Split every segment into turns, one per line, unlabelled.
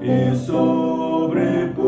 e sobrepuja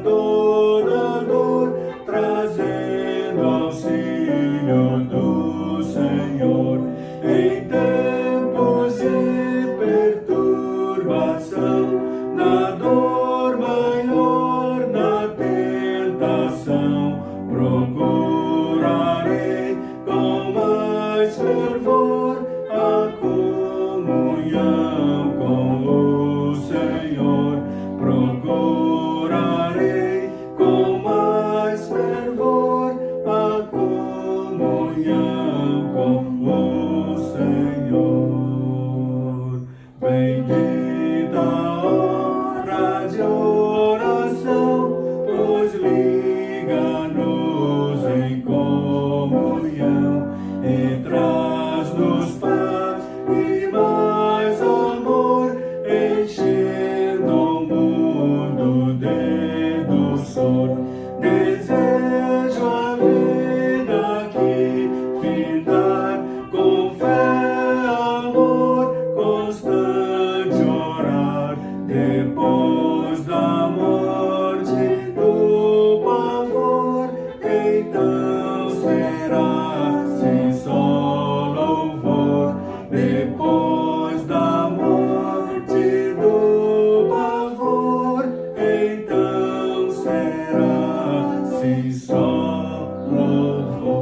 toda dor, trazendo auxílio do Senhor. Em tempos de perturbação, na dor maior, na tentação, procurarei com mais fervor a comunhão com o Senhor. Procurarei com mais fervor a comunhão com o Senhor. Bendita a hora de oração, pois liga-nos em comunhão e traz-nos paz e mais amor, enchendo o mundo de doçor. Desejo a vida que findar, com fé, amor, constante orar, depois da morte do pavor, então será sim só louvor. Depois da morte do pavor, então será sim só louvor.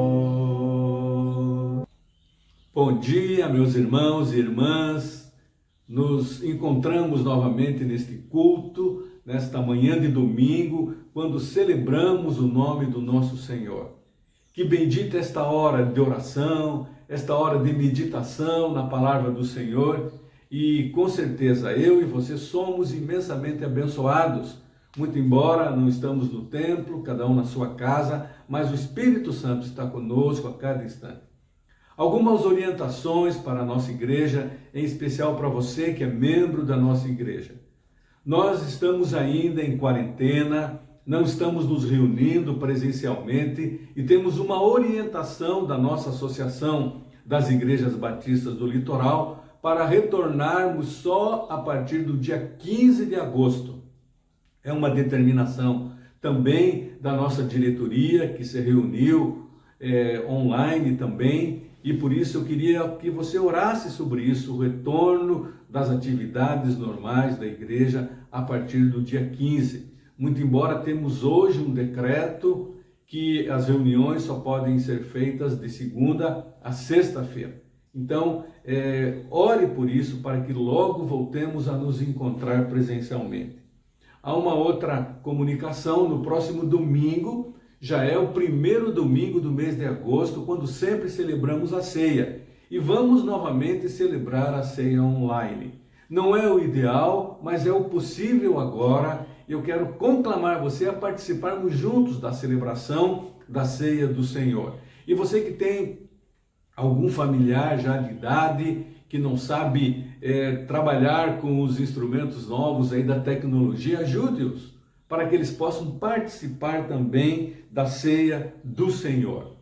Bom dia, meus irmãos e irmãs. Nos encontramos novamente neste culto, nesta manhã de domingo, quando celebramos o nome do nosso Senhor. Que bendita esta hora de oração, esta hora de meditação na palavra do Senhor. E com certeza eu e você somos imensamente abençoados. Muito embora não estamos no templo, cada um na sua casa, mas o Espírito Santo está conosco a cada instante. Algumas orientações para a nossa igreja, em especial para você que é membro da nossa igreja. Nós estamos ainda em quarentena, não estamos nos reunindo presencialmente e temos uma orientação da nossa Associação das Igrejas Batistas do Litoral para retornarmos só a partir do dia 15 de agosto. É uma determinação também da nossa diretoria, que se reuniu online também, e por isso eu queria que você orasse sobre isso, o retorno das atividades normais da igreja a partir do dia 15. Muito embora temos hoje um decreto que as reuniões só podem ser feitas de segunda a sexta-feira. Então, ore por isso, para que logo voltemos a nos encontrar presencialmente. Há uma outra comunicação: no próximo domingo, já é o primeiro domingo do mês de agosto, quando sempre celebramos a ceia. E vamos novamente celebrar a ceia online. Não é o ideal, mas é o possível agora. Eu quero conclamar você a participarmos juntos da celebração da ceia do Senhor. E você que tem algum familiar já de idade, que não sabe trabalhar com os instrumentos novos aí da tecnologia, ajude-os, para que eles possam participar também da ceia do Senhor.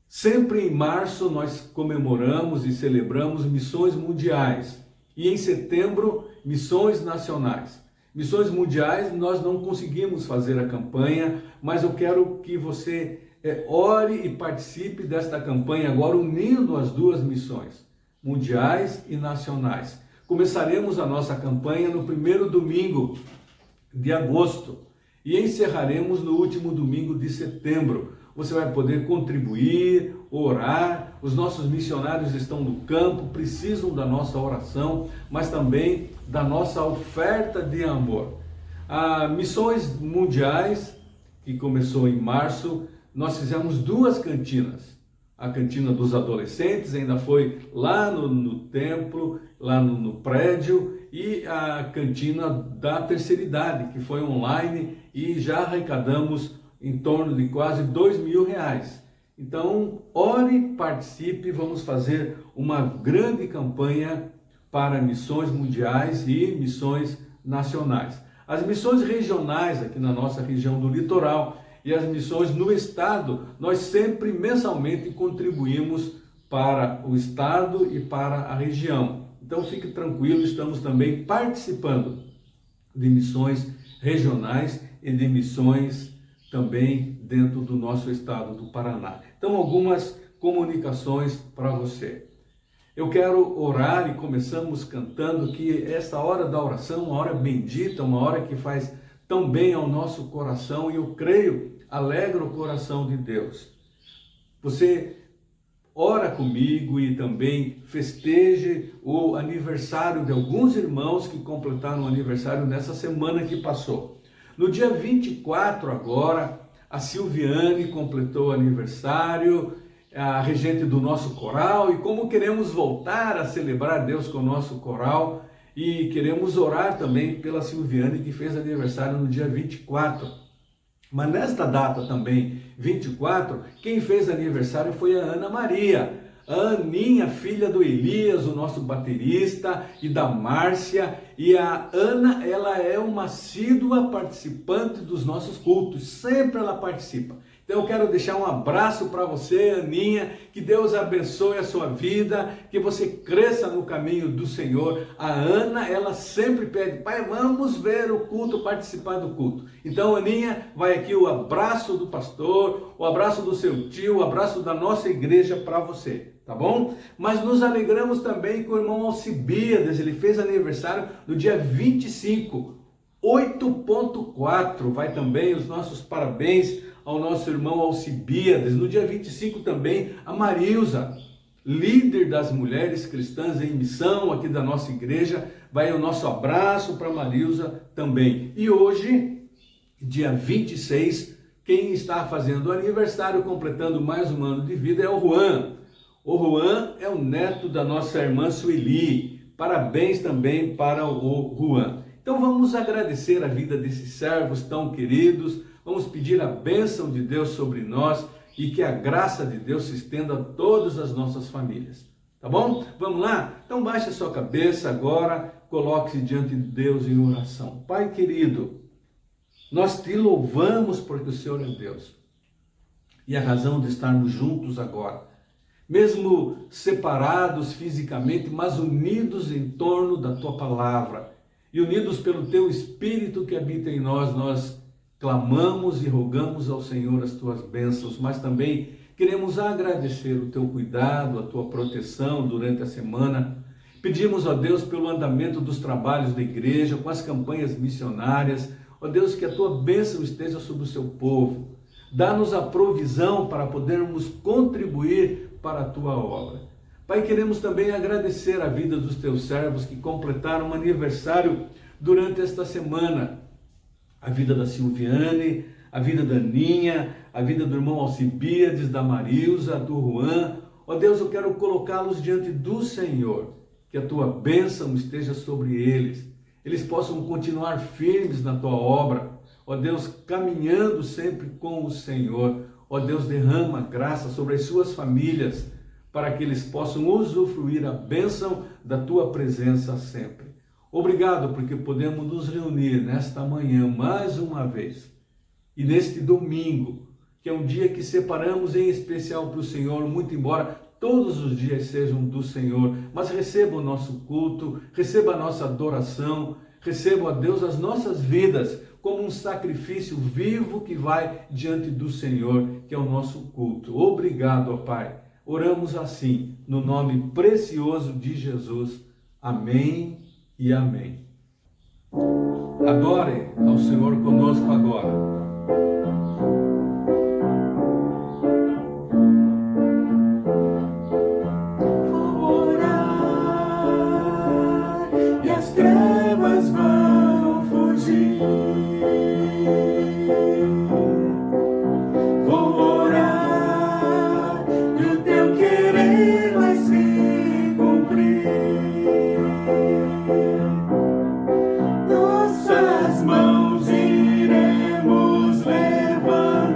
Sempre em março nós comemoramos e celebramos missões mundiais e em setembro missões nacionais. Missões mundiais nós não conseguimos fazer a campanha, mas eu quero que você ore e participe desta campanha agora, unindo as duas missões, mundiais e nacionais. Começaremos a nossa campanha no primeiro domingo de agosto e encerraremos no último domingo de setembro. Você vai poder contribuir, orar. Os nossos missionários estão no campo, precisam da nossa oração, mas também da nossa oferta de amor. Missões mundiais, que começou em março, nós fizemos 2 cantinas. A cantina dos adolescentes ainda foi lá no templo, lá no prédio, e a cantina da terceira idade, que foi online, e já arrecadamos em torno de quase R$2.000. Então, ore, participe, vamos fazer uma grande campanha para missões mundiais e missões nacionais. As missões regionais aqui na nossa região do litoral e as missões no estado, nós sempre mensalmente contribuímos para o estado e para a região. Então fique tranquilo, estamos também participando de missões regionais e de missões também dentro do nosso estado do Paraná. Então, algumas comunicações para você. Eu quero orar e começamos cantando que esta hora da oração, uma hora bendita, uma hora que faz tão bem ao nosso coração e eu creio, alegra o coração de Deus. Você ora comigo e também festeje o aniversário de alguns irmãos que completaram o aniversário nessa semana que passou. No dia 24 agora, a Silviane completou o aniversário, a regente do nosso coral, e como queremos voltar a celebrar Deus com o nosso coral, e queremos orar também pela Silviane que fez aniversário no dia 24. Mas nesta data também, 24, quem fez aniversário foi a Ana Maria, a Aninha, filha do Elias, o nosso baterista, e da Márcia. E a Ana, ela é uma assídua participante dos nossos cultos, sempre ela participa. Então eu quero deixar um abraço para você, Aninha, que Deus abençoe a sua vida, que você cresça no caminho do Senhor. A Ana, ela sempre pede, pai, vamos ver o culto, participar do culto. Então, Aninha, vai aqui o abraço do pastor, o abraço do seu tio, o abraço da nossa igreja para você, tá bom? Mas nos alegramos também com o irmão Alcibiades, ele fez aniversário no dia 25, 8.4, vai também os nossos parabéns ao nosso irmão Alcibiades. No dia 25 também a Marilza, líder das mulheres cristãs em missão aqui da nossa igreja, vai o nosso abraço para Marilza também. E hoje, dia 26, quem está fazendo aniversário, completando mais um ano de vida é o Juan. O Juan é o neto da nossa irmã Sueli. Parabéns também para o Juan. Então vamos agradecer a vida desses servos tão queridos, vamos pedir a bênção de Deus sobre nós e que a graça de Deus se estenda a todas as nossas famílias. Tá bom? Vamos lá? Então baixe a sua cabeça agora, coloque-se diante de Deus em oração. Pai querido, nós te louvamos porque o Senhor é Deus. E a razão de estarmos juntos agora, mesmo separados fisicamente, mas unidos em torno da tua palavra e unidos pelo teu Espírito que habita em nós, nós clamamos e rogamos ao Senhor as tuas bênçãos, mas também queremos agradecer o teu cuidado, a tua proteção durante a semana. Pedimos a Deus pelo andamento dos trabalhos da igreja, com as campanhas missionárias. Ó Deus, que a tua bênção esteja sobre o seu povo. Dá-nos a provisão para podermos contribuir para a tua obra. Pai, queremos também agradecer a vida dos teus servos que completaram um aniversário durante esta semana. A vida da Silviane, a vida da Aninha, a vida do irmão Alcibiades, da Marilza, do Juan. Ó Deus, eu quero colocá-los diante do Senhor, que a tua bênção esteja sobre eles. Eles possam continuar firmes na tua obra. Ó Deus, caminhando sempre com o Senhor. Ó Deus, derrama graça sobre as suas famílias, para que eles possam usufruir a bênção da tua presença sempre. Obrigado porque podemos nos reunir nesta manhã mais uma vez e neste domingo, que é um dia que separamos em especial para o Senhor, muito embora todos os dias sejam do Senhor, mas receba o nosso culto, receba a nossa adoração, receba, ó Deus, as nossas vidas como um sacrifício vivo que vai diante do Senhor, que é o nosso culto. Obrigado, ó Pai. Oramos assim, no nome precioso de Jesus. Amém e amém. Adore ao Senhor conosco agora.
Vou orar e as trevas vão fugir. Vou orar e o teu querer vai se cumprir. Nossas mãos iremos levantar.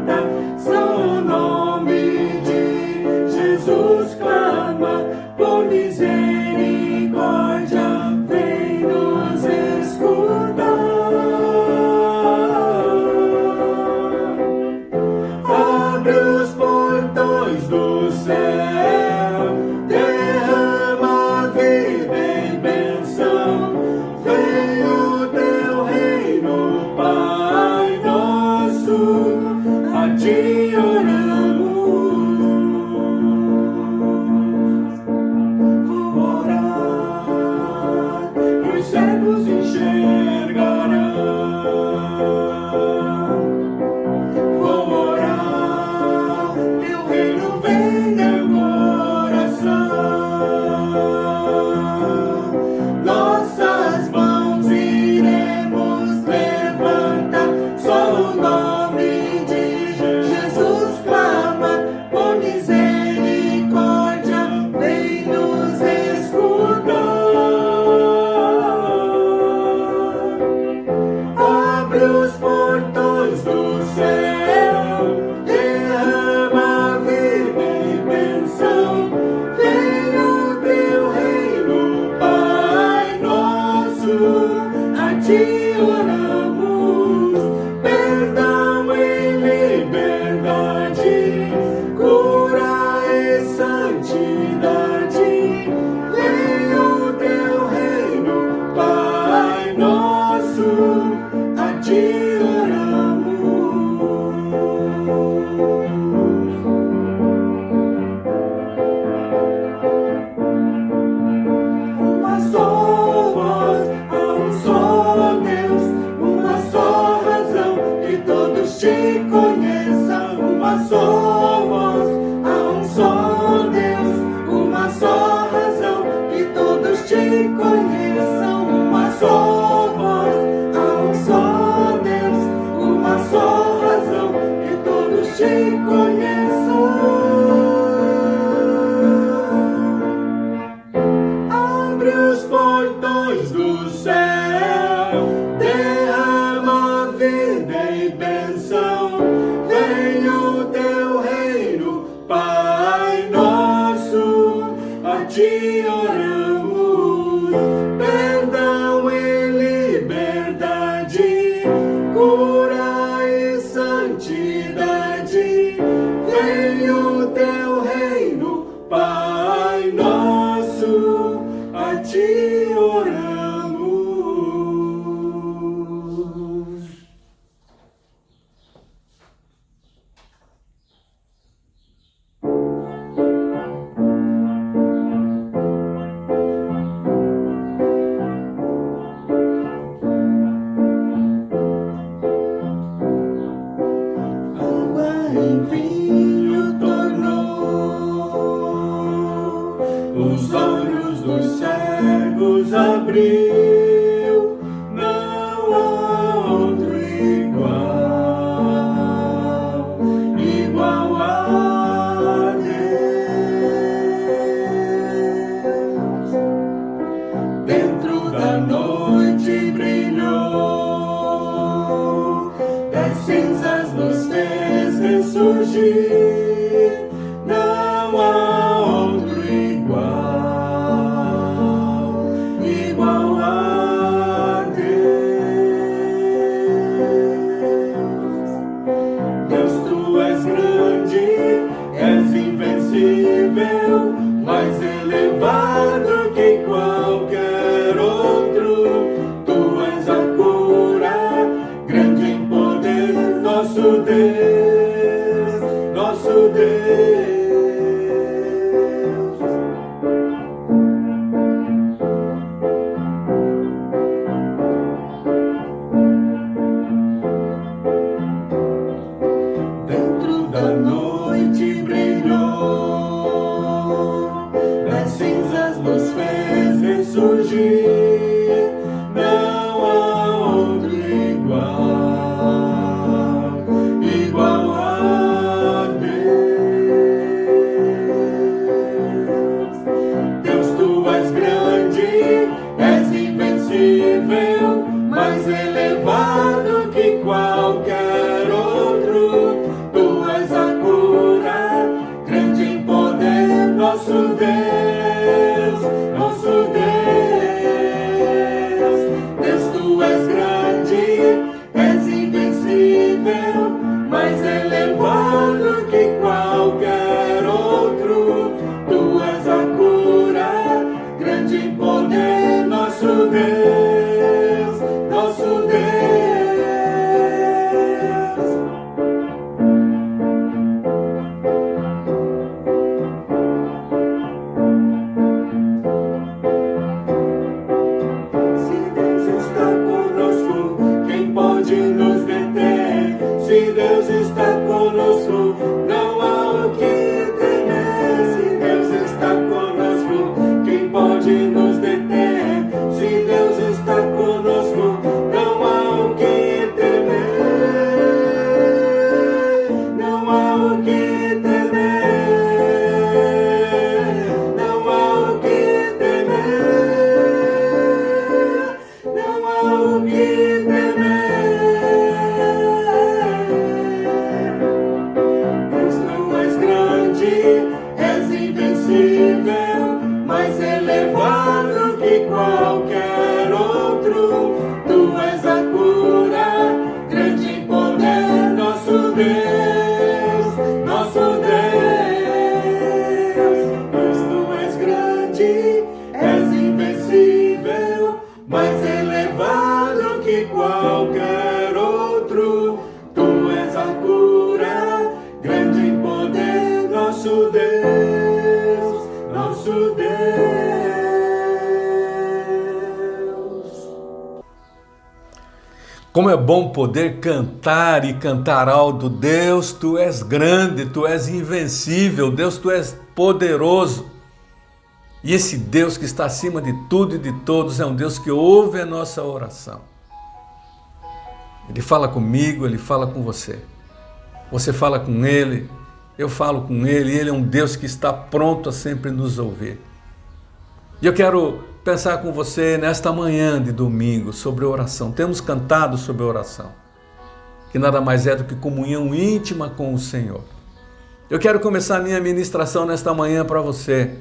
ti oramos, perdão e liberdade, cura e santidade. Venha o teu reino, Pai nosso, a ti oramos. Uma só voz, há um só Deus, uma só razão, que todos te conheçam. Uma só voz, há um só Deus, uma só razão, que todos te conheçam. Uma só voz, há um só Deus, uma só razão, que todos te conheçam. Abre os portões do céu, derrama vida e bênção. Venha o teu reino, Pai nosso, a ti oramos. Perdão e liberdade, cura e santidade. Venha o teu reino, Pai nosso, a ti oramos. Água em vinho tornou, os olhos dos cegos abriu. Não há outro igual a Deus. Dentro da noite brilhou, das cinzas nos fez ressurgir. Não há outro igual a Deus. Deus, tu és grande, és invencível, mais elevado que qualquer outro. Tu és a cura, grande em poder, nosso Deus, nosso Deus. Dentro da noite brilhou, das cinzas nos fez ressurgir. Não há outro igual a Deus. Deus, tu és grande, és invencível, mais elevado que qualquer outro. Tu és a cura, grande em poder, nosso Deus, nosso Deus. Deus, tu és grande, és invencível, mais elevado que qualquer outro. Tu és a cura, grande em poder, nosso Deus, nosso Deus. Se Deus está conosco, quem pode nos deter? Se Deus está conosco, não há o que temer. Se Deus está conosco, quem pode nos deter? Se Deus está conosco, não há o que temer. Não há o que temer. Não há o que temer. Não há o que temer. Deus, tu és grande, és invencível, mais elevado que qualquer outro. Tu qualquer outro. Tu és a cura, grande em poder, nosso Deus, nosso Deus.
Como é bom poder cantar e cantar alto. Deus, tu és grande, tu és invencível. Deus, tu és poderoso. E esse Deus que está acima de tudo e de todos é um Deus que ouve a nossa oração. Ele fala comigo, Ele fala com você. Você fala com Ele, eu falo com Ele. Ele é um Deus que está pronto a sempre nos ouvir. E eu quero pensar com você nesta manhã de domingo sobre oração. Temos cantado sobre oração, que nada mais é do que comunhão íntima com o Senhor. Eu quero começar a minha ministração nesta manhã para você,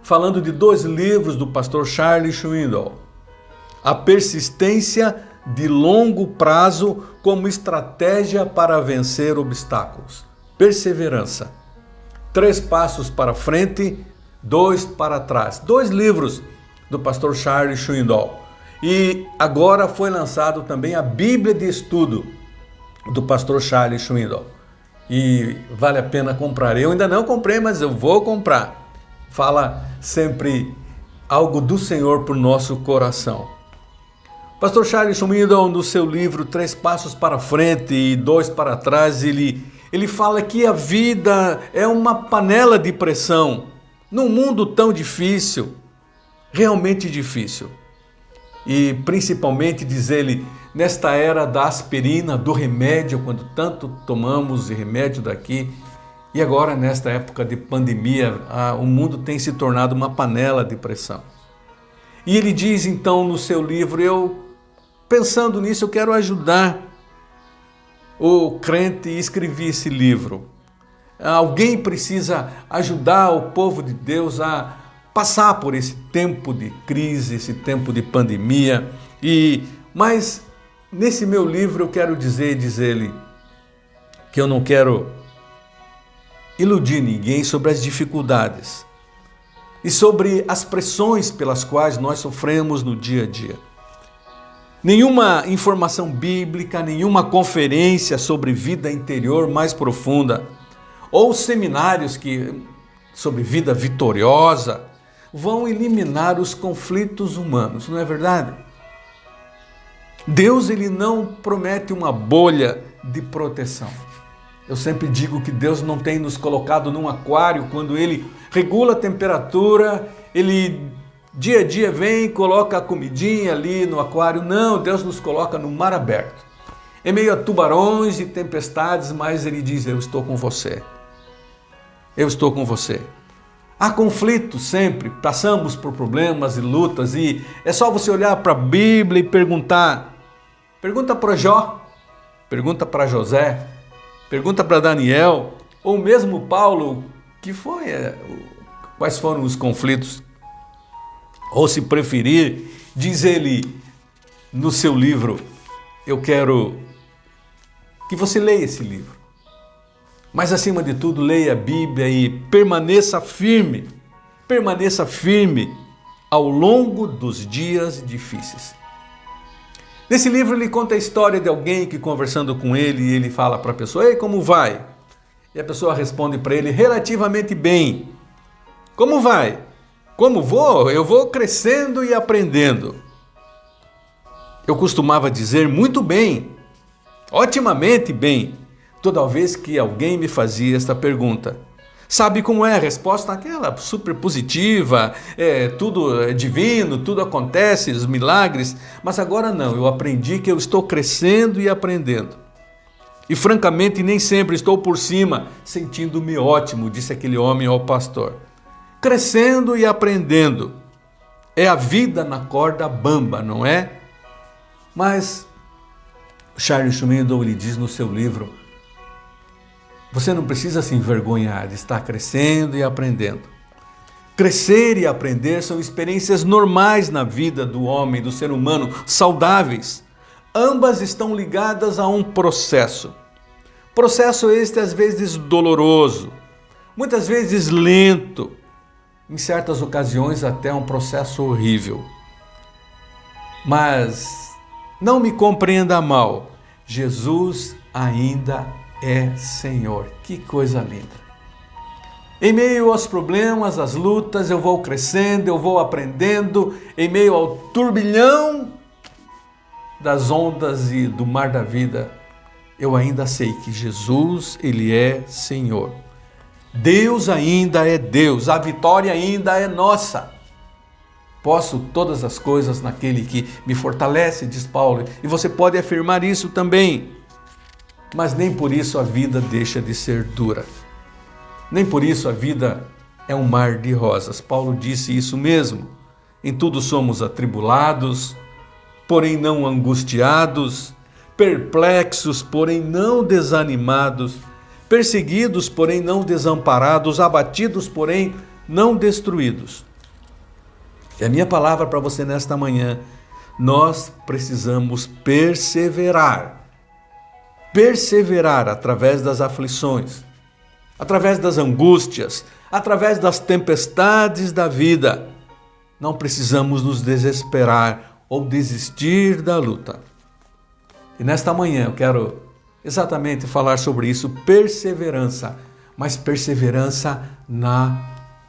falando de 2 livros do pastor Charles Swindoll. A persistência de longo prazo como estratégia para vencer obstáculos. Perseverança. 3 passos para frente, 2 para trás. 2 livros do pastor Charles Swindoll. E agora foi lançado também a Bíblia de Estudo do pastor Charles Swindoll. E vale a pena comprar. Eu ainda não comprei, mas eu vou comprar. Fala sempre algo do Senhor para o nosso coração. Pastor Charles Swindoll, no seu livro 3 passos para frente e 2 para trás, ele fala que a vida é uma panela de pressão num mundo tão difícil, realmente difícil. E principalmente, diz ele, nesta era da aspirina, do remédio, quando tanto tomamos de remédio daqui, e agora nesta época de pandemia, o mundo tem se tornado uma panela de pressão. E ele diz então no seu livro, pensando nisso, eu quero ajudar o crente e escrevi esse livro. Alguém precisa ajudar o povo de Deus a passar por esse tempo de crise, esse tempo de pandemia. Mas nesse meu livro eu quero dizer, diz ele, que eu não quero iludir ninguém sobre as dificuldades e sobre as pressões pelas quais nós sofremos no dia a dia. Nenhuma informação bíblica, nenhuma conferência sobre vida interior mais profunda, ou seminários sobre vida vitoriosa, vão eliminar os conflitos humanos, não é verdade? Deus, ele não promete uma bolha de proteção. Eu sempre digo que Deus não tem nos colocado num aquário, quando Ele regula a temperatura, Ele dia a dia vem e coloca a comidinha ali no aquário. Não, Deus nos coloca no mar aberto. Em meio a tubarões e tempestades, mas Ele diz, eu estou com você. Eu estou com você. Há conflitos sempre, passamos por problemas e lutas e é só você olhar para a Bíblia e perguntar. Pergunta para Jó, pergunta para José, pergunta para Daniel, ou mesmo Paulo, quais foram os conflitos? Ou se preferir, diz ele no seu livro, eu quero que você leia esse livro. Mas acima de tudo, leia a Bíblia e permaneça firme ao longo dos dias difíceis. Nesse livro ele conta a história de alguém que conversando com ele, ele fala para a pessoa, ei, como vai? E a pessoa responde para ele, relativamente bem. Como vai? Como vou? Eu vou crescendo e aprendendo. Eu costumava dizer muito bem, otimamente bem, toda vez que alguém me fazia esta pergunta. Sabe como é a resposta? Aquela super positiva, tudo é divino, tudo acontece, os milagres. Mas agora não, eu aprendi que eu estou crescendo e aprendendo. E francamente nem sempre estou por cima, sentindo-me ótimo, disse aquele homem ao pastor. Crescendo e aprendendo. É a vida na corda bamba, não é? Mas Charles Swindoll lhe diz no seu livro, você não precisa se envergonhar de estar crescendo e aprendendo. Crescer e aprender são experiências normais na vida do homem, do ser humano, saudáveis. Ambas estão ligadas a um processo. Processo este às vezes doloroso, muitas vezes lento, em certas ocasiões até um processo horrível. Mas Não me compreenda mal. Jesus ainda é Senhor. Que coisa linda. Em meio aos problemas, às lutas, eu vou crescendo, eu vou aprendendo. Em meio ao turbilhão das ondas e do mar da vida, eu ainda sei que Jesus, Ele é Senhor. Deus ainda é Deus, a vitória ainda é nossa. Posso todas as coisas naquele que me fortalece, diz Paulo, e você pode afirmar isso também. Mas nem por isso a vida deixa de ser dura. Nem por isso a vida é um mar de rosas. Paulo disse isso mesmo. Em tudo somos atribulados, porém não angustiados, perplexos, porém não desanimados, perseguidos, porém não desamparados, abatidos, porém não destruídos. E a minha palavra para você nesta manhã, nós precisamos perseverar. Perseverar através das aflições, através das angústias, através das tempestades da vida. Não precisamos nos desesperar ou desistir da luta. E nesta manhã eu quero exatamente falar sobre isso, perseverança, mas perseverança na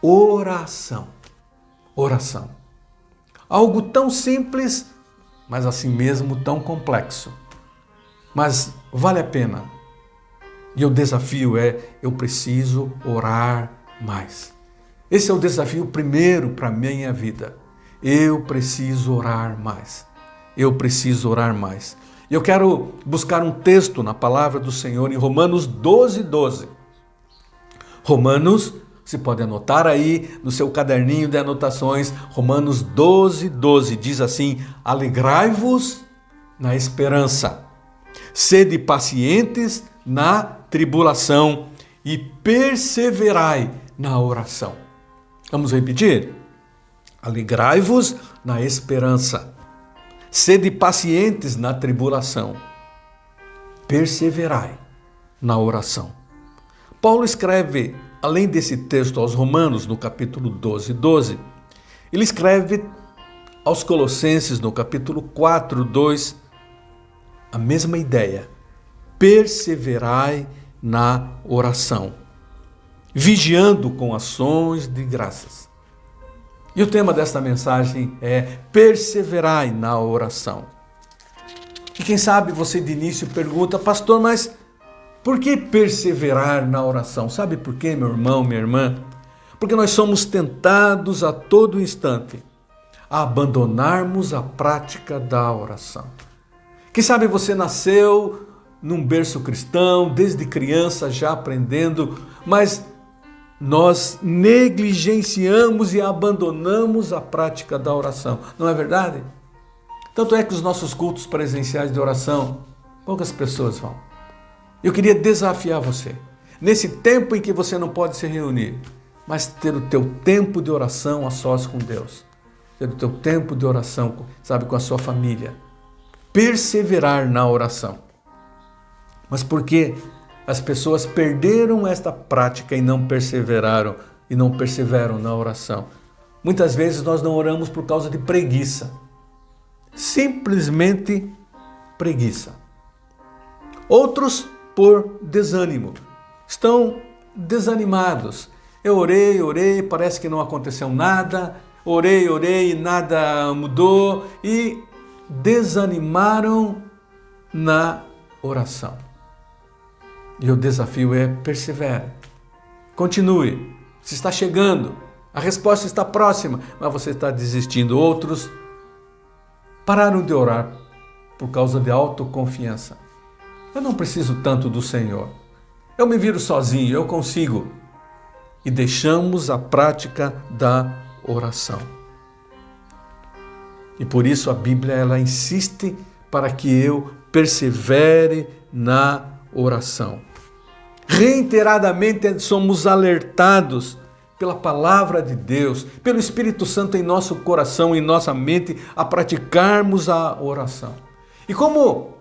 oração. Oração. Algo tão simples, mas assim mesmo tão complexo. Mas vale a pena. E o desafio é, eu preciso orar mais. Esse é o desafio primeiro para a minha vida. Eu preciso orar mais. Eu preciso orar mais. Eu quero buscar um texto na palavra do Senhor em Romanos 12:12. Romanos, você pode anotar aí no seu caderninho de anotações, Romanos 12:12 diz assim: alegrai-vos na esperança, sede pacientes na tribulação e perseverai na oração. Vamos repetir? Alegrai-vos na esperança, sede pacientes na tribulação, perseverai na oração. Paulo escreve, além desse texto aos Romanos, no capítulo 12:12, ele escreve aos Colossenses, no capítulo 4:2, a mesma ideia. Perseverai na oração, vigiando com ações de graças. E o tema desta mensagem é perseverai na oração. E quem sabe você de início pergunta, pastor, mas por que perseverar na oração? Sabe por quê, meu irmão, minha irmã? Porque nós somos tentados a todo instante a abandonarmos a prática da oração. Quem sabe você nasceu num berço cristão, desde criança já aprendendo, mas nós negligenciamos e abandonamos a prática da oração. Não é verdade? Tanto é que os nossos cultos presenciais de oração, poucas pessoas vão. Eu queria desafiar você, nesse tempo em que você não pode se reunir, mas ter o teu tempo de oração a sós com Deus. Ter o teu tempo de oração, sabe, com a sua família. Perseverar na oração. Mas por que as pessoas perderam esta prática e não perseveraram e não perseveram na oração? Muitas vezes nós não oramos por causa de preguiça. Simplesmente preguiça. Outros por desânimo. Estão desanimados. Eu orei, parece que não aconteceu nada. Orei e nada mudou e desanimaram na oração. E o desafio é persevere. Continue. Você está chegando. A resposta está próxima, mas você está desistindo. Outros pararam de orar por causa de autoconfiança. Eu não preciso tanto do Senhor. Eu me viro sozinho, eu consigo. E deixamos a prática da oração. E por isso a Bíblia ela insiste para que eu persevere na oração. Reiteradamente somos alertados pela palavra de Deus, pelo Espírito Santo em nosso coração, em nossa mente, a praticarmos a oração. E como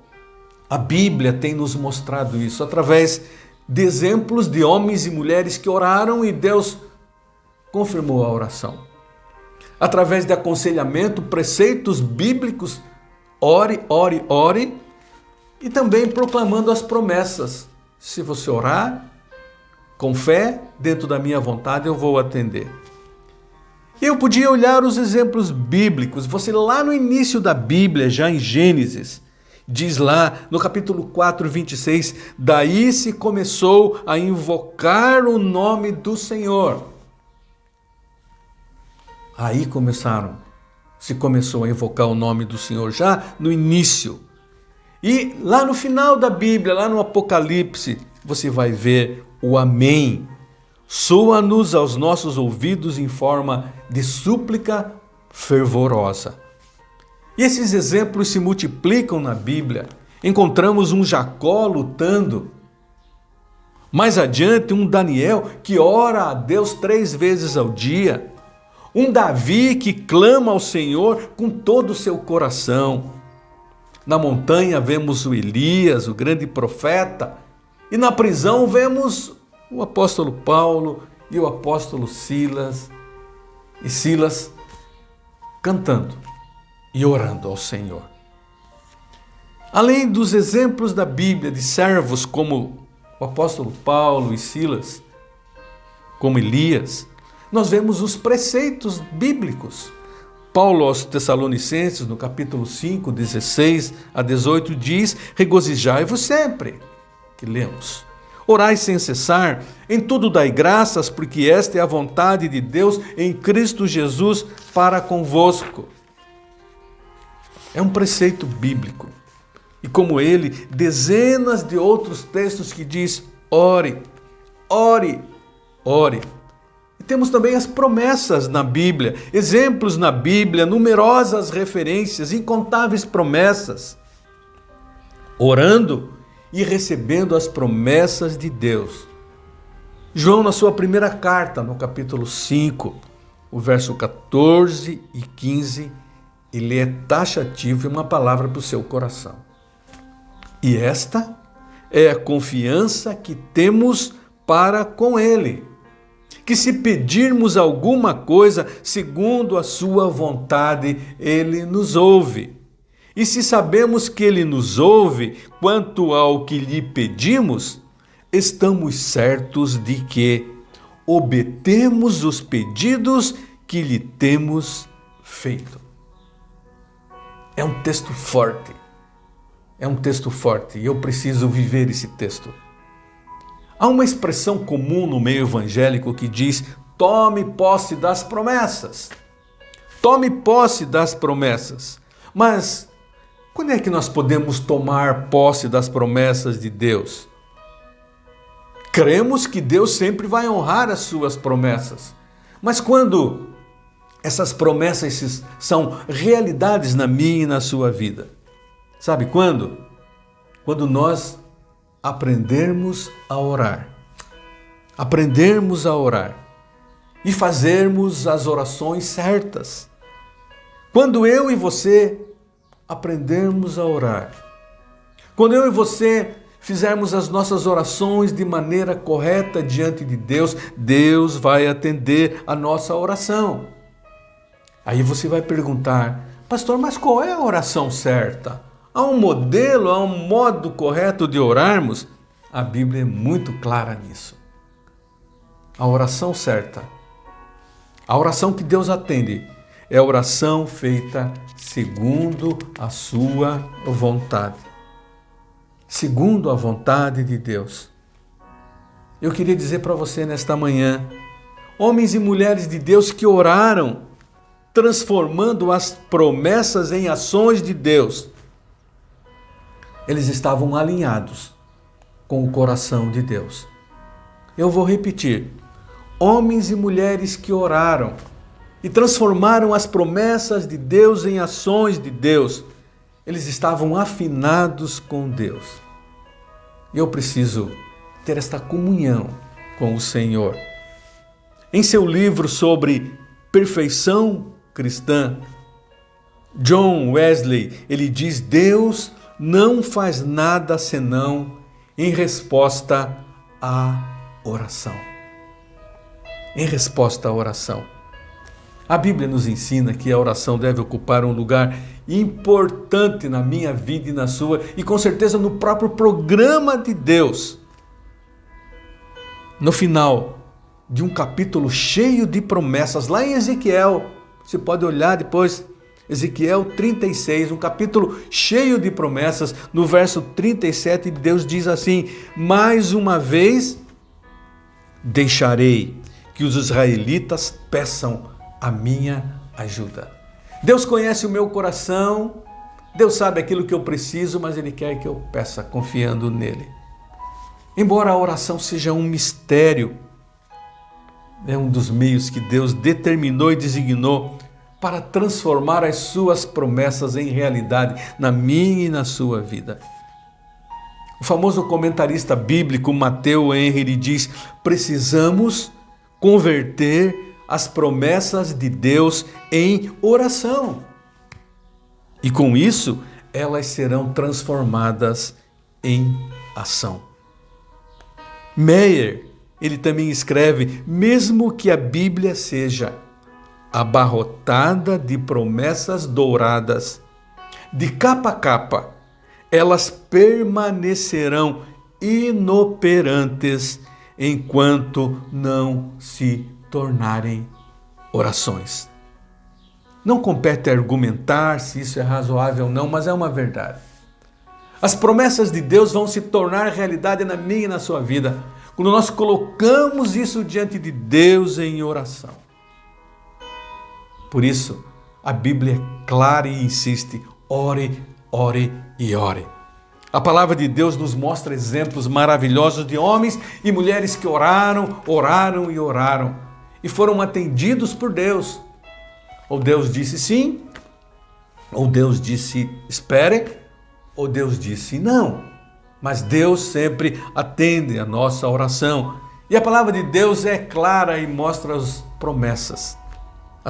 a Bíblia tem nos mostrado isso? Através de exemplos de homens e mulheres que oraram e Deus confirmou a oração. Através de aconselhamento, preceitos bíblicos Ore, ore, ore. E também proclamando as promessas. Se você orar com fé, dentro da minha vontade, eu vou atender. Eu podia olhar os exemplos bíblicos. Você lá no início da Bíblia, já em Gênesis, diz lá no capítulo 4, 26, daí se começou a invocar o nome do Senhor. Aí se começou a invocar o nome do Senhor já no início. E lá no final da Bíblia, lá no Apocalipse, você vai ver o amém. Soa-nos aos nossos ouvidos em forma de súplica fervorosa. E esses exemplos se multiplicam na Bíblia. Encontramos um Jacó lutando. Mais adiante, um Daniel que ora a Deus 3 vezes ao dia. Um Davi que clama ao Senhor com todo o seu coração. Na montanha vemos o Elias, o grande profeta. E na prisão vemos o apóstolo Paulo e o apóstolo Silas cantando e orando ao Senhor. Além dos exemplos da Bíblia de servos como o apóstolo Paulo e Silas, como Elias, nós vemos os preceitos bíblicos. Paulo aos Tessalonicenses, no capítulo 5, 16 a 18, diz: regozijai-vos sempre, que lemos. Orai sem cessar, em tudo dai graças, porque esta é a vontade de Deus em Cristo Jesus para convosco. É um preceito bíblico. E como ele, dezenas de outros textos que diz: ore, ore, ore. E temos também as promessas na Bíblia, exemplos na Bíblia, numerosas referências, incontáveis promessas. Orando e recebendo as promessas de Deus. João, na sua primeira carta, no capítulo 5, o verso 14 e 15, ele é taxativo e uma palavra para o seu coração. E esta é a confiança que temos para com Ele, que se pedirmos alguma coisa segundo a sua vontade, Ele nos ouve. E se sabemos que Ele nos ouve quanto ao que lhe pedimos, estamos certos de que obtemos os pedidos que lhe temos feito. É um texto forte. É um texto forte e eu preciso viver esse texto. Há uma expressão comum no meio evangélico que diz: tome posse das promessas. Tome posse das promessas. Mas quando é que nós podemos tomar posse das promessas de Deus? Cremos que Deus sempre vai honrar as suas promessas. Mas quando essas promessas são realidades na minha e na sua vida? Sabe quando? Quando nós aprendermos a orar. Aprendermos a orar. E fazermos as orações certas. Quando eu e você aprendermos a orar. Quando eu e você fizermos as nossas orações de maneira correta diante de Deus, Deus vai atender a nossa oração. Aí você vai perguntar: pastor, mas qual é a oração certa? Há um modelo, há um modo correto de orarmos? A Bíblia é muito clara nisso. A oração certa, a oração que Deus atende, é a oração feita segundo a sua vontade. Segundo a vontade de Deus. Eu queria dizer para você nesta manhã, homens e mulheres de Deus que oraram, transformando as promessas em ações de Deus, eles estavam alinhados com o coração de Deus. Eu vou repetir, homens e mulheres que oraram, e transformaram as promessas de Deus em ações de Deus. Eles estavam afinados com Deus. Eu preciso ter esta comunhão com o Senhor. Em seu livro sobre perfeição cristã, John Wesley, ele diz: Deus não faz nada senão em resposta à oração. Em resposta à oração. A Bíblia nos ensina que a oração deve ocupar um lugar importante na minha vida e na sua, e com certeza no próprio programa de Deus. No final de um capítulo cheio de promessas, lá em Ezequiel, você pode olhar depois, Ezequiel 36, um capítulo cheio de promessas. No verso 37, Deus diz assim: mais uma vez deixarei que os israelitas peçam a minha ajuda. Deus conhece o meu coração, Deus sabe aquilo que eu preciso, mas Ele quer que eu peça confiando nele. Embora a oração seja um mistério, é um dos meios que Deus determinou e designou para transformar as suas promessas em realidade na minha e na sua vida. O famoso comentarista bíblico Matthew Henry diz: precisamos converter as promessas de Deus em oração. E com isso, elas serão transformadas em ação. Meyer, ele também escreve: mesmo que a Bíblia seja abarrotada de promessas douradas, de capa a capa, elas permanecerão inoperantes enquanto não se tornarem orações. Não compete argumentar se isso é razoável ou não, mas é uma verdade. As promessas de Deus vão se tornar realidade na minha e na sua vida quando nós colocamos isso diante de Deus em oração. Por isso, a Bíblia é clara e insiste: ore, ore e ore. A palavra de Deus nos mostra exemplos maravilhosos de homens e mulheres que oraram, oraram e oraram e foram atendidos por Deus. Ou Deus disse sim, ou Deus disse espere, ou Deus disse não. Mas Deus sempre atende a nossa oração. E a palavra de Deus é clara e mostra as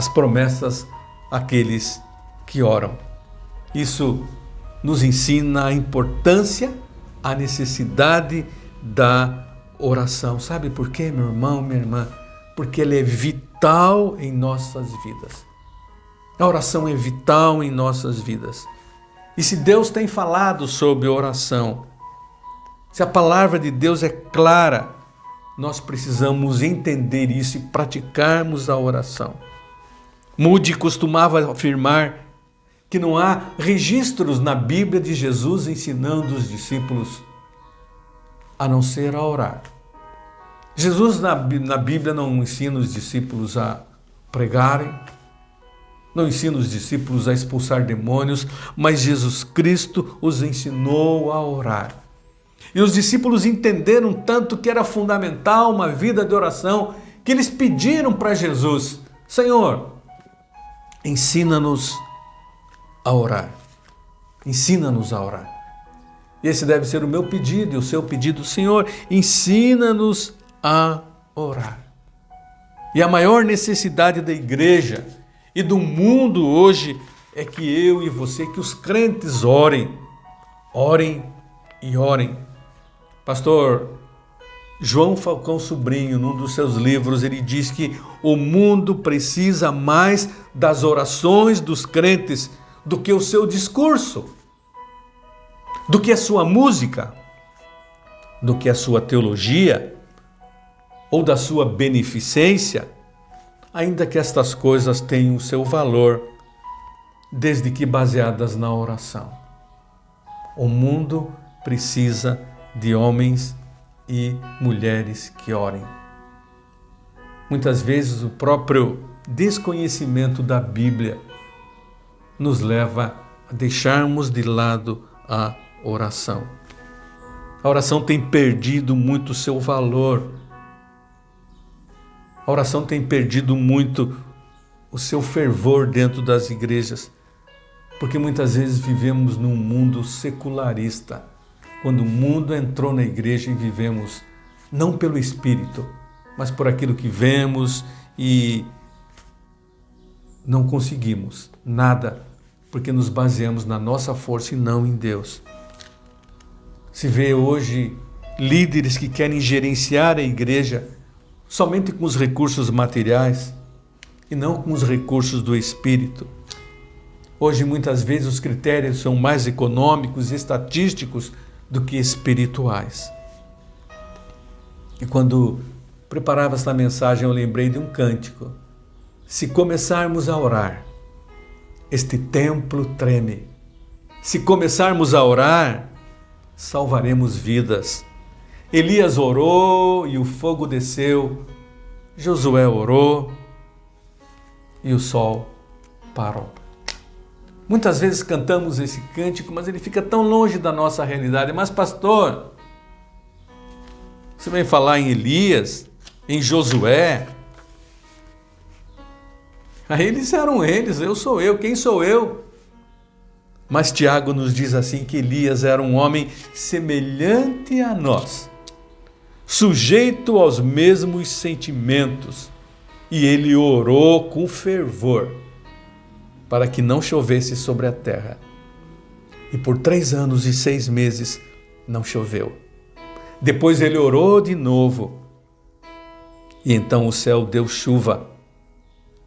promessas àqueles que oram. Isso nos ensina a importância, a necessidade da oração. Sabe por quê, meu irmão, minha irmã? Porque ela é vital em nossas vidas. A oração é vital em nossas vidas. E se Deus tem falado sobre oração, se a palavra de Deus é clara, nós precisamos entender isso e praticarmos a oração. Moody costumava afirmar que não há registros na Bíblia de Jesus ensinando os discípulos a não ser a orar. Jesus na Bíblia não ensina os discípulos a pregarem, não ensina os discípulos a expulsar demônios, mas Jesus Cristo os ensinou a orar. E os discípulos entenderam tanto que era fundamental uma vida de oração, que eles pediram para Jesus: Senhor, ensina-nos a orar. Ensina-nos a orar. E esse deve ser o meu pedido e o seu pedido: Senhor, ensina-nos a orar. E a maior necessidade da igreja e do mundo hoje é que eu e você, que os crentes orem, orem e orem. Pastor João Falcão Sobrinho, num dos seus livros, ele diz que o mundo precisa mais das orações dos crentes do que o seu discurso, do que a sua música, do que a sua teologia ou da sua beneficência, ainda que estas coisas tenham o seu valor, desde que baseadas na oração. O mundo precisa de homens e mulheres que orem. Muitas vezes o próprio desconhecimento da Bíblia nos leva a deixarmos de lado a oração. A oração tem perdido muito o seu valor. A oração tem perdido muito o seu fervor dentro das igrejas, porque muitas vezes vivemos num mundo secularista, quando o mundo entrou na igreja e vivemos não pelo Espírito, mas por aquilo que vemos e não conseguimos nada, porque nos baseamos na nossa força e não em Deus. Se vê hoje líderes que querem gerenciar a igreja somente com os recursos materiais. e não com os recursos do espírito. Hoje, muitas vezes, os critérios são mais econômicos e estatísticos do que espirituais. E quando preparava essa mensagem, eu lembrei de um cântico. Se começarmos a orar, este templo treme. Se começarmos a orar, salvaremos vidas. Elias orou e o fogo desceu. Josué orou e o sol parou. Muitas vezes cantamos esse cântico, mas ele fica tão longe da nossa realidade. Mas, pastor, você vem falar em Elias, em Josué. Eles eram eles, eu sou eu, quem sou eu? Mas Tiago nos diz assim que Elias era um homem semelhante a nós, sujeito aos mesmos sentimentos, e ele orou com fervor para que não chovesse sobre a terra. E por 3 anos e 6 meses não choveu. Depois ele orou de novo, e então o céu deu chuva,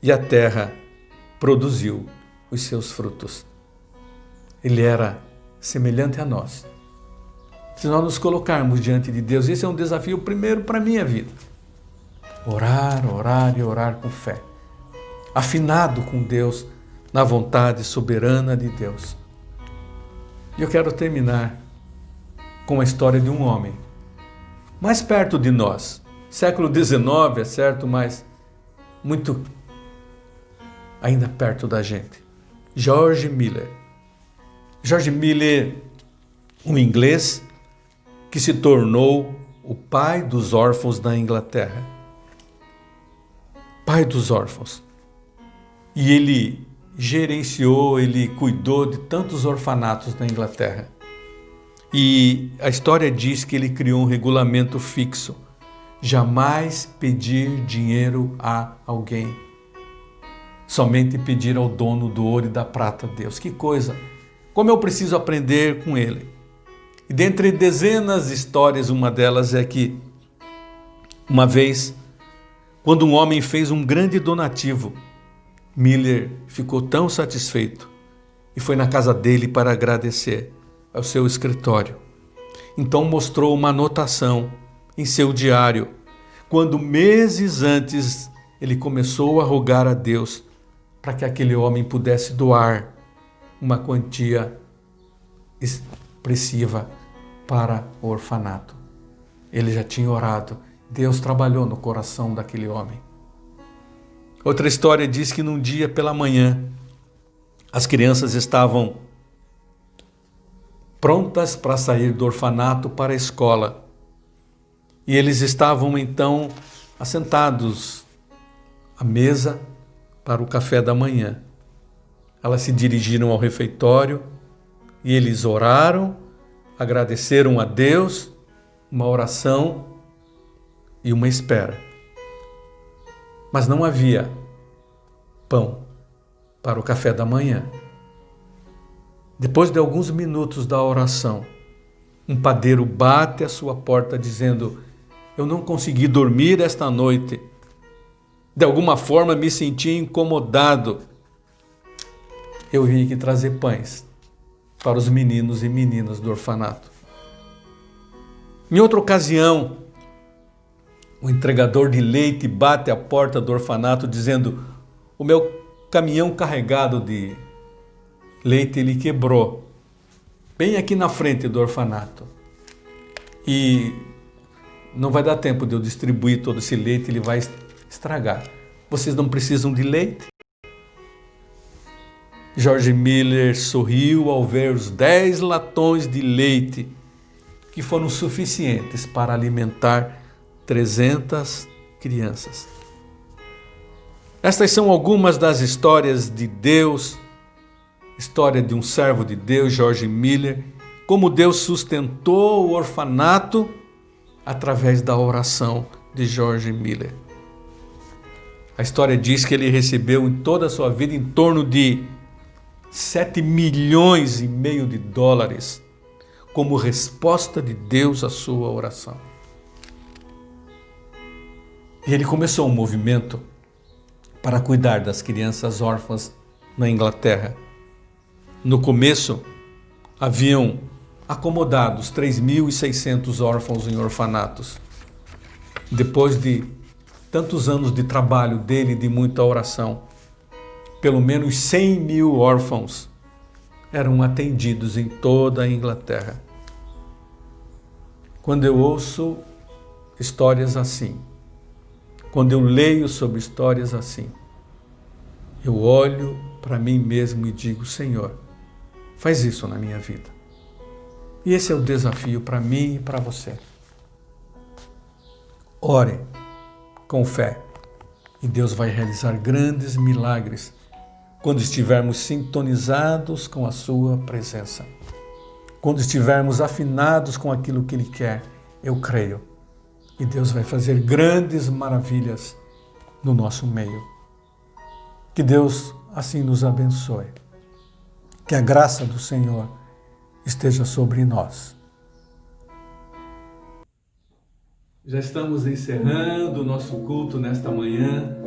e a terra produziu os seus frutos. Ele era semelhante a nós. Se nós nos colocarmos diante de Deus, esse é um desafio primeiro para a minha vida. Orar, orar e orar com fé. Afinado com Deus, na vontade soberana de Deus. E eu quero terminar com a história de um homem mais perto de nós. Século XIX, é certo, mas muito ainda perto da gente. George Miller. George Miller, um inglês que se tornou o pai dos órfãos da Inglaterra. Pai dos órfãos. E ele gerenciou, ele cuidou de tantos orfanatos na Inglaterra. E a história diz que ele criou um regulamento fixo: jamais pedir dinheiro a alguém, somente pedir ao dono do ouro e da prata, Deus. Que coisa! Como eu preciso aprender com ele. E dentre dezenas de histórias, uma delas é que uma vez, quando um homem fez um grande donativo, Miller ficou tão satisfeito e foi na casa dele para agradecer, ao seu escritório. Então mostrou uma anotação em seu diário, quando meses antes ele começou a rogar a Deus para que aquele homem pudesse doar uma quantia expressiva para o orfanato. Ele já tinha orado, Deus trabalhou no coração daquele homem. Outra história diz que num dia pela manhã, as crianças estavam prontas para sair do orfanato para a escola. E eles estavam então assentados à mesa para o café da manhã. Elas se dirigiram ao refeitório e eles oraram, agradeceram a Deus, uma oração e uma espera. Mas não havia pão para o café da manhã. Depois de alguns minutos da oração, um padeiro bate à sua porta dizendo: eu não consegui dormir esta noite. De alguma forma me senti incomodado. Eu vim aqui trazer pães para os meninos e meninas do orfanato. Em outra ocasião, o entregador de leite bate à porta do orfanato dizendo: o meu caminhão carregado de leite ele quebrou, bem aqui na frente do orfanato. E não vai dar tempo de eu distribuir todo esse leite, ele vai estragar. Vocês não precisam de leite? George Miller sorriu ao ver os 10 latões de leite que foram suficientes para alimentar 300 crianças. Estas são algumas das histórias de Deus, história de um servo de Deus, George Miller, como Deus sustentou o orfanato através da oração de George Miller. A história diz que ele recebeu em toda a sua vida em torno de 7,5 milhões de dólares como resposta de Deus à sua oração. E ele começou um movimento para cuidar das crianças órfãs na Inglaterra. No começo, haviam acomodados 3.600 órfãos em orfanatos. Depois de tantos anos de trabalho dele, de muita oração, pelo menos 100.000 órfãos eram atendidos em toda a Inglaterra. Quando eu ouço histórias assim, quando eu leio sobre histórias assim, eu olho para mim mesmo e digo: Senhor, faz isso na minha vida. E esse é o desafio para mim e para você. Ore com fé e Deus vai realizar grandes milagres quando estivermos sintonizados com a sua presença. Quando estivermos afinados com aquilo que Ele quer, eu creio. E Deus vai fazer grandes maravilhas no nosso meio. Que Deus assim nos abençoe. Que a graça do Senhor esteja sobre nós. Já estamos encerrando o nosso culto nesta manhã.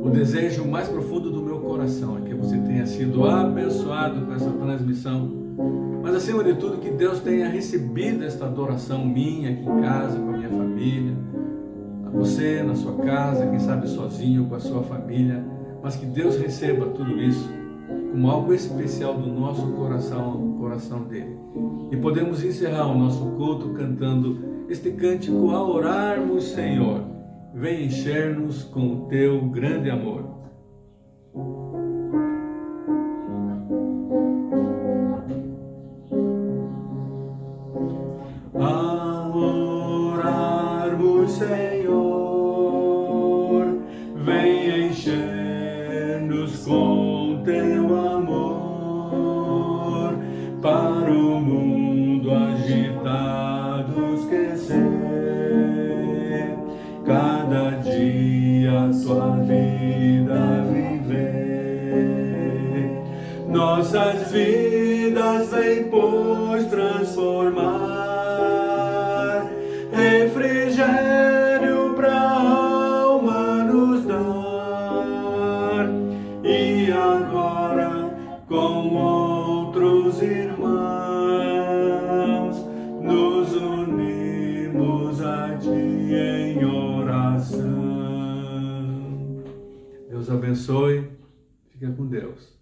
O desejo mais profundo do meu coração é que você tenha sido abençoado com essa transmissão, mas acima de tudo que Deus tenha recebido esta adoração minha aqui em casa, com a minha família, a você na sua casa, quem sabe sozinho com a sua família, mas que Deus receba tudo isso como algo especial do nosso coração, o coração dele. E podemos encerrar o nosso culto cantando este cântico: ao orarmos, Senhor, vem encher-nos com o teu grande amor. Ao orarmos, Senhor, vem encher-nos com teu amor, para o mundo agitado esquecer, cada dia tua vida viver. Nossas vidas vem, pois, transformar, refrigério pra alma nos dar. E agora com outros irmãos nos unimos a ti em oração. Deus abençoe. Fica com Deus.